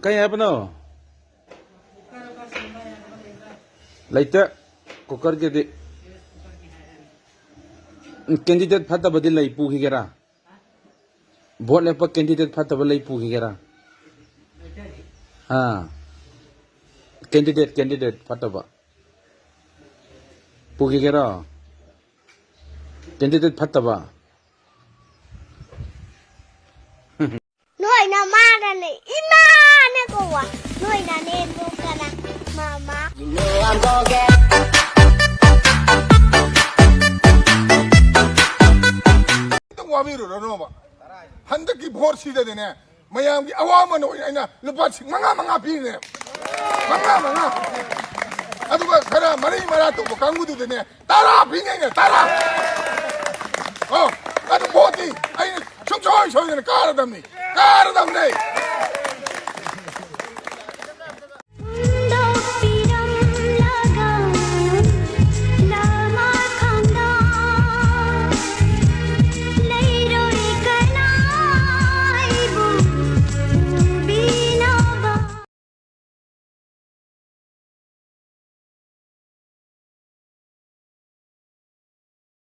Kaya apa no? Leiteh cooker ke di candidate Fattaba di lai Pukhigeh ra. Vote lepa candidate Fattaba lai Pukhigeh ra. Ha. Candidate Fattaba. Pukhigeh ra. Candidate Fattaba. Noi na mara ne ima ne ko wa. Noi na ne mo kana mama. You know I'm gonna get. 와비로 너무 한덕기 보시되네 마야기 아와만 오이나 루파치 망아 비네 망아 아두가 가라 말이 말아도 뭐 강구도 되네 따라 비네 따라 나도 뭐지 아니 청초이 소리는 까르담네